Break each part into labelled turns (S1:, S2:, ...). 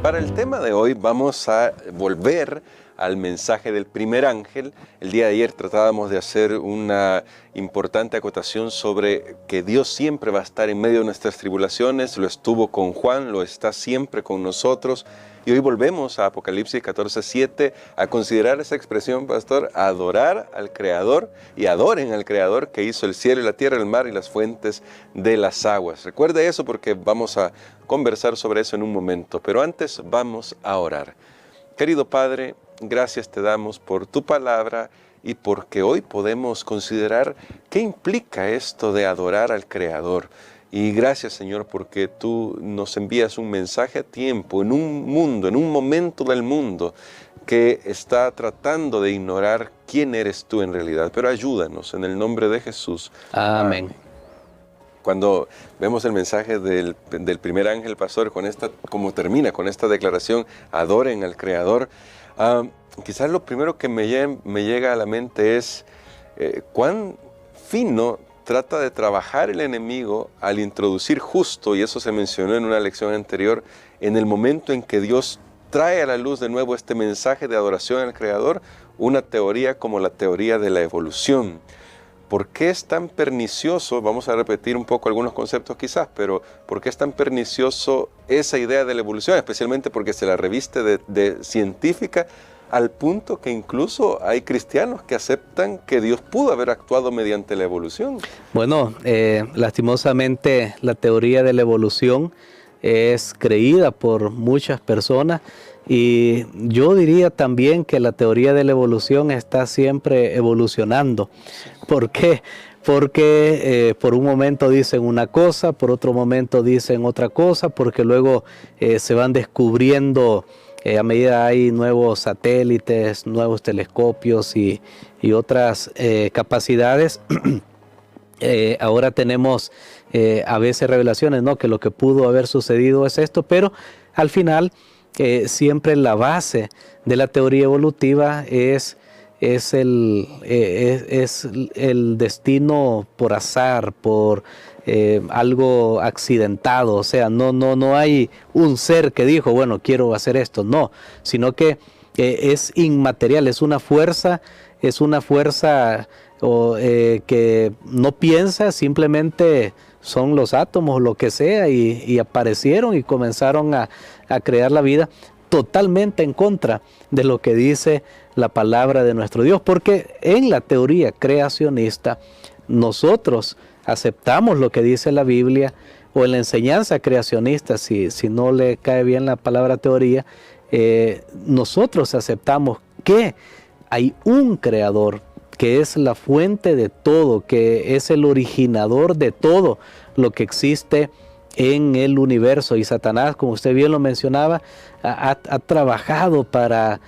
S1: Para el tema de hoy vamos a volver al mensaje del primer ángel. El día de ayer tratábamos de hacer una importante acotación sobre que Dios siempre va a estar en medio de nuestras tribulaciones. Lo estuvo con Juan, lo está siempre con nosotros. Y hoy volvemos a Apocalipsis 14:7 a considerar esa expresión, pastor, adorar al Creador, y adoren al Creador que hizo el cielo y la tierra, el mar y las fuentes de las aguas. Recuerde eso porque vamos a conversar sobre eso en un momento, pero antes vamos a orar. Querido Padre, gracias te damos por tu palabra y porque hoy podemos considerar qué implica esto de adorar al Creador. Y gracias, Señor, porque tú nos envías un mensaje a tiempo, en un mundo, en un momento del mundo que está tratando de ignorar quién eres tú en realidad. Pero ayúdanos en el nombre de Jesús.
S2: Amén.
S1: Cuando vemos el mensaje del primer ángel, pastor, como termina con esta declaración, adoren al Creador, quizás lo primero que me llega a la mente es cuán fino trata de trabajar el enemigo al introducir justo, y eso se mencionó en una lección anterior, en el momento en que Dios trae a la luz de nuevo este mensaje de adoración al Creador, una teoría como la teoría de la evolución. ¿Por qué es tan pernicioso? Vamos a repetir un poco algunos conceptos quizás, pero ¿por qué es tan pernicioso esa idea de la evolución? Especialmente porque se la reviste de científica, al punto que incluso hay cristianos que aceptan que Dios pudo haber actuado mediante la evolución.
S2: Bueno, lastimosamente la teoría de la evolución es creída por muchas personas, y yo diría también que la teoría de la evolución está siempre evolucionando. ¿Por qué? Porque por un momento dicen una cosa, por otro momento dicen otra cosa, porque luego se van descubriendo a medida hay nuevos satélites, nuevos telescopios y otras capacidades. Ahora tenemos a veces revelaciones, ¿no?, que lo que pudo haber sucedido es esto, pero al final siempre la base de la teoría evolutiva es el destino por azar, por algo accidentado. O sea, no hay un ser que dijo, bueno, quiero hacer esto, no, sino que es inmaterial, es una fuerza que no piensa, simplemente son los átomos, lo que sea, y aparecieron y comenzaron a crear la vida, totalmente en contra de lo que dice la palabra de nuestro Dios, porque en la teoría creacionista nosotros aceptamos lo que dice la Biblia, o en la enseñanza creacionista, si no le cae bien la palabra teoría, nosotros aceptamos que hay un creador, que es la fuente de todo, que es el originador de todo lo que existe en el universo. Y Satanás, como usted bien lo mencionaba, ha trabajado para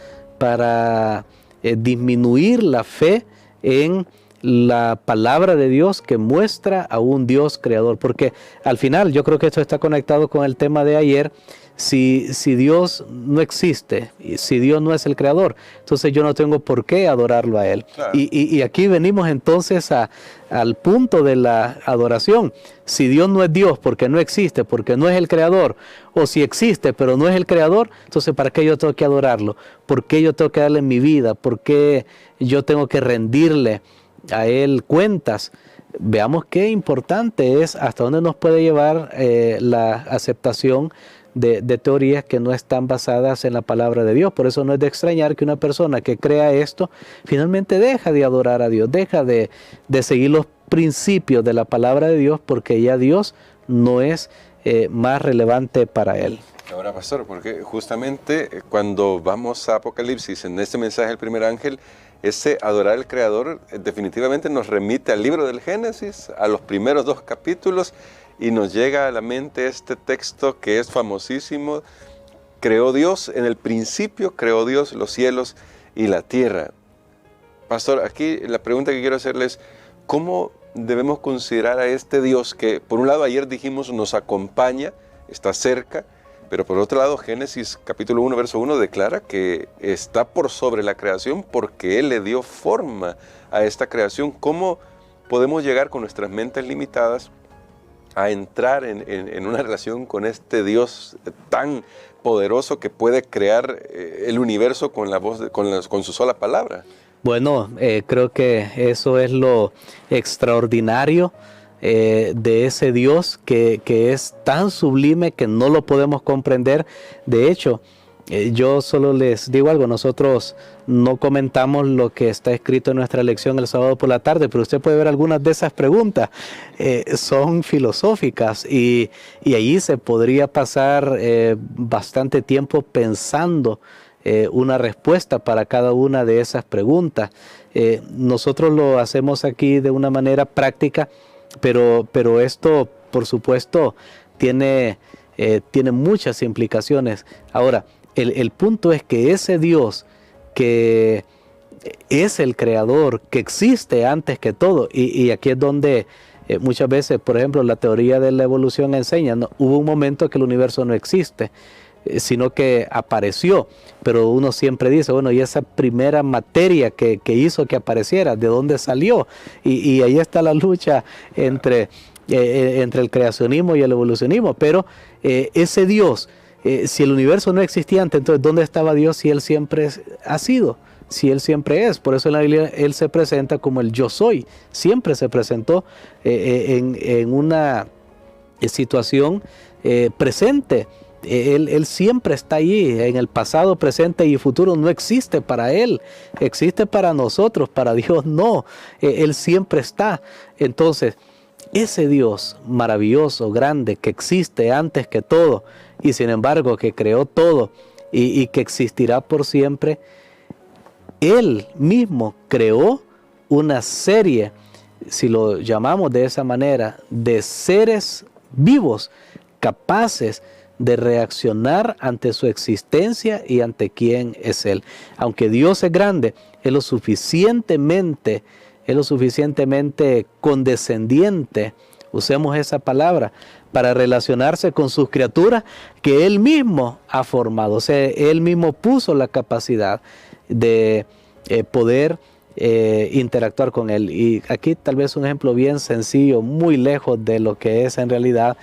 S2: disminuir la fe en la palabra de Dios, que muestra a un Dios creador. Porque al final, yo creo que esto está conectado con el tema de ayer. Si Dios no existe, si Dios no es el creador, entonces yo no tengo por qué adorarlo a Él. Claro. Y aquí venimos entonces al punto de la adoración. Si Dios no es Dios porque no existe, porque no es el creador, o si existe pero no es el creador, entonces ¿para qué yo tengo que adorarlo? ¿Por qué yo tengo que darle mi vida? ¿Por qué yo tengo que rendirle a Él cuentas? Veamos qué importante es, hasta dónde nos puede llevar la aceptación de teorías que no están basadas en la palabra de Dios. Por eso no es de extrañar que una persona que crea esto finalmente deja de adorar a Dios, deja de seguir los principios de la palabra de Dios, porque ya Dios no es más relevante para él.
S1: Ahora, pastor, porque justamente cuando vamos a Apocalipsis, en este mensaje del primer ángel, ese adorar al Creador definitivamente nos remite al libro del Génesis, a los primeros 2 capítulos, y nos llega a la mente este texto que es famosísimo: creó Dios, en el principio creó Dios los cielos y la tierra. Pastor, aquí la pregunta que quiero hacerle es, ¿cómo debemos considerar a este Dios que, por un lado, ayer dijimos nos acompaña, está cerca, pero por otro lado, Génesis capítulo 1, verso 1 declara que está por sobre la creación porque Él le dio forma a esta creación? ¿Cómo podemos llegar con nuestras mentes limitadas a entrar en una relación con este Dios tan poderoso que puede crear el universo con la voz, con su sola palabra?
S2: Bueno, creo que eso es lo extraordinario de ese Dios que es tan sublime que no lo podemos comprender. De hecho, yo solo les digo algo, nosotros no comentamos lo que está escrito en nuestra lección el sábado por la tarde, pero usted puede ver algunas de esas preguntas, son filosóficas y ahí se podría pasar bastante tiempo pensando una respuesta para cada una de esas preguntas. Nosotros lo hacemos aquí de una manera práctica, pero esto, por supuesto, tiene muchas implicaciones. Ahora, el punto es que ese Dios que es el creador, que existe antes que todo, y aquí es donde muchas veces, por ejemplo, la teoría de la evolución enseña, ¿no? Hubo un momento que el universo no existe, sino que apareció, pero uno siempre dice, bueno, y esa primera materia que hizo que apareciera, ¿de dónde salió? Y ahí está la lucha entre el creacionismo y el evolucionismo, pero ese Dios, si el universo no existía antes, entonces ¿dónde estaba Dios si Él siempre ha sido? Si Él siempre es. Por eso en la Biblia Él se presenta como el yo soy. Siempre se presentó en una situación presente. Él siempre está allí, en el pasado, presente y futuro no existe para Él, existe para nosotros, para Dios no, Él siempre está. Entonces, ese Dios maravilloso, grande, que existe antes que todo, y sin embargo que creó todo y que existirá por siempre, Él mismo creó una serie, si lo llamamos de esa manera, de seres vivos, capaces de reaccionar ante su existencia y ante quién es Él. Aunque Dios es grande, es lo suficientemente condescendiente, usemos esa palabra, para relacionarse con sus criaturas que Él mismo ha formado. O sea, Él mismo puso la capacidad de poder interactuar con Él. Y aquí tal vez un ejemplo bien sencillo, muy lejos de lo que es en realidad.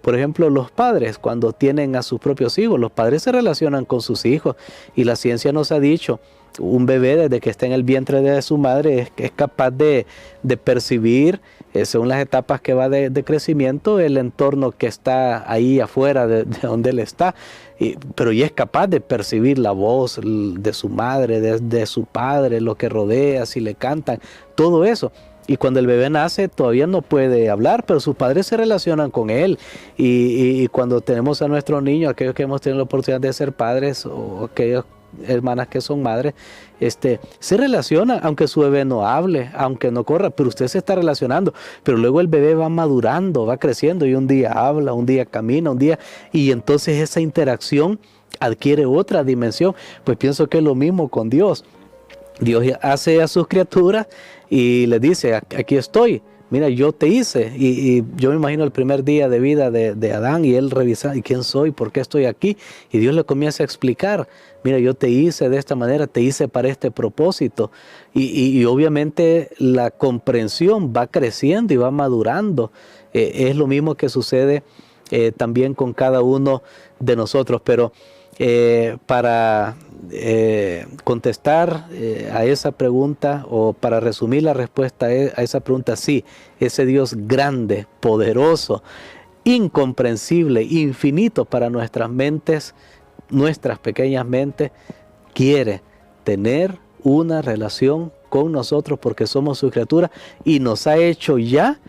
S2: Por ejemplo, los padres, cuando tienen a sus propios hijos, los padres se relacionan con sus hijos y la ciencia nos ha dicho, un bebé desde que está en el vientre de su madre es capaz de percibir, según las etapas que va de crecimiento, el entorno que está ahí afuera de donde él está, pero ya es capaz de percibir la voz de su madre, de su padre, lo que rodea, si le cantan, todo eso. Y cuando el bebé nace todavía no puede hablar, pero sus padres se relacionan con él. Y cuando tenemos a nuestros niños, aquellos que hemos tenido la oportunidad de ser padres o aquellas hermanas que son madres, se relacionan, aunque su bebé no hable, aunque no corra, pero usted se está relacionando. Pero luego el bebé va madurando, va creciendo y un día habla, un día camina, un día... Y entonces esa interacción adquiere otra dimensión. Pues pienso que es lo mismo con Dios. Dios hace a sus criaturas y les dice, aquí estoy, mira, yo te hice. Y yo me imagino el primer día de vida de Adán y él revisa, ¿y quién soy? ¿Por qué estoy aquí? Y Dios le comienza a explicar, mira, yo te hice de esta manera, te hice para este propósito. Y obviamente la comprensión va creciendo y va madurando. Es lo mismo que sucede también con cada uno de nosotros, pero para contestar a esa pregunta o para resumir la respuesta a esa pregunta, sí, ese Dios grande, poderoso, incomprensible, infinito para nuestras mentes, nuestras pequeñas mentes, quiere tener una relación con nosotros porque somos sus criaturas y nos ha hecho ya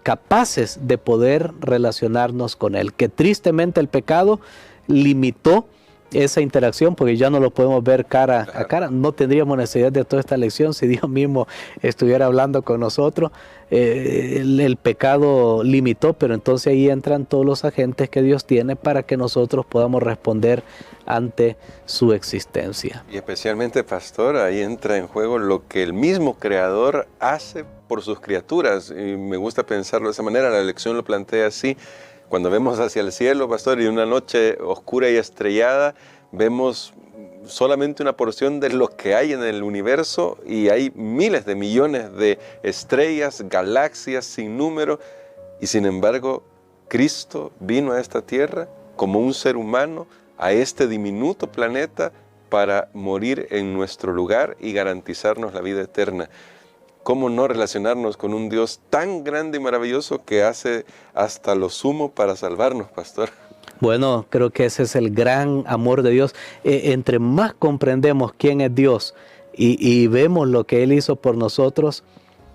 S2: capaces de poder relacionarnos con Él, que tristemente el pecado limitó esa interacción porque ya no lo podemos ver cara a cara. No tendríamos necesidad de toda esta lección si Dios mismo estuviera hablando con nosotros. El pecado limitó, pero entonces ahí entran todos los agentes que Dios tiene para que nosotros podamos responder ante su existencia.
S1: Y especialmente, pastor, ahí entra en juego lo que el mismo Creador hace por sus criaturas. Y me gusta pensarlo de esa manera, la lección lo plantea así. Cuando vemos hacia el cielo, pastor, y una noche oscura y estrellada, vemos solamente una porción de lo que hay en el universo y hay miles de millones de estrellas, galaxias sin número, Y sin embargo, Cristo vino a esta tierra como un ser humano, a este diminuto planeta, para morir en nuestro lugar y garantizarnos la vida eterna. ¿Cómo no relacionarnos con un Dios tan grande y maravilloso que hace hasta lo sumo para salvarnos, pastor?
S2: Bueno, creo que ese es el gran amor de Dios. Entre más comprendemos quién es Dios y vemos lo que Él hizo por nosotros,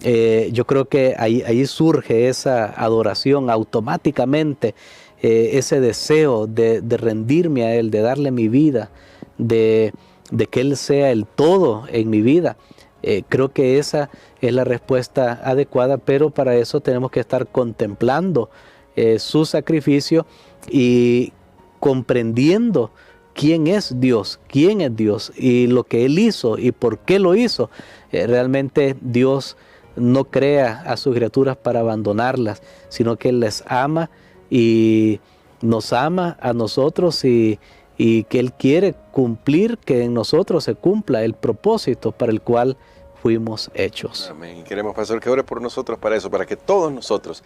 S2: yo creo que ahí surge esa adoración automáticamente, ese deseo de rendirme a Él, de darle mi vida, de que Él sea el todo en mi vida. Creo que esa es la respuesta adecuada, pero para eso tenemos que estar contemplando su sacrificio y comprendiendo quién es Dios y lo que Él hizo y por qué lo hizo. Realmente Dios no crea a sus criaturas para abandonarlas, sino que Él les ama y nos ama a nosotros y que Él quiere cumplir, que en nosotros se cumpla el propósito para el cual fuimos hechos.
S1: Amén. Y queremos, pastor, que ore por nosotros para eso, para que todos nosotros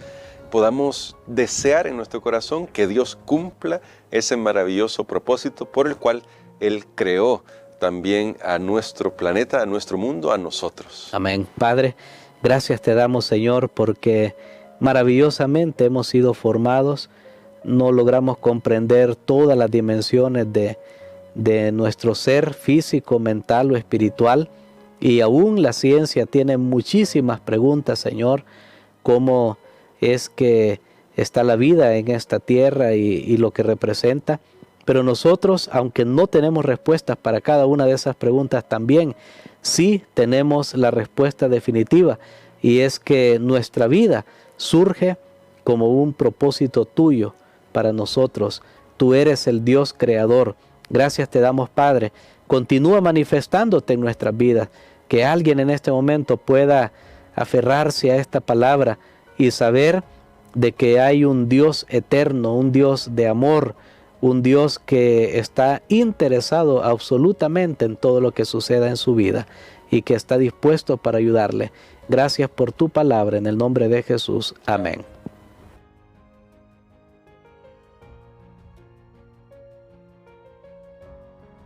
S1: podamos desear en nuestro corazón que Dios cumpla ese maravilloso propósito por el cual Él creó también a nuestro planeta, a nuestro mundo, a nosotros.
S2: Amén. Padre, gracias te damos, Señor, porque maravillosamente hemos sido formados. No logramos comprender todas las dimensiones de nuestro ser físico, mental o espiritual. Y aún la ciencia tiene muchísimas preguntas, Señor, cómo es que está la vida en esta tierra y lo que representa. Pero nosotros, aunque no tenemos respuestas para cada una de esas preguntas, también sí tenemos la respuesta definitiva, y es que nuestra vida surge como un propósito tuyo para nosotros. Tú eres el Dios creador. Gracias te damos, Padre. Continúa manifestándote en nuestras vidas. Que alguien en este momento pueda aferrarse a esta palabra y saber de que hay un Dios eterno, un Dios de amor, un Dios que está interesado absolutamente en todo lo que suceda en su vida y que está dispuesto para ayudarle. Gracias por tu palabra, en el nombre de Jesús. Amén.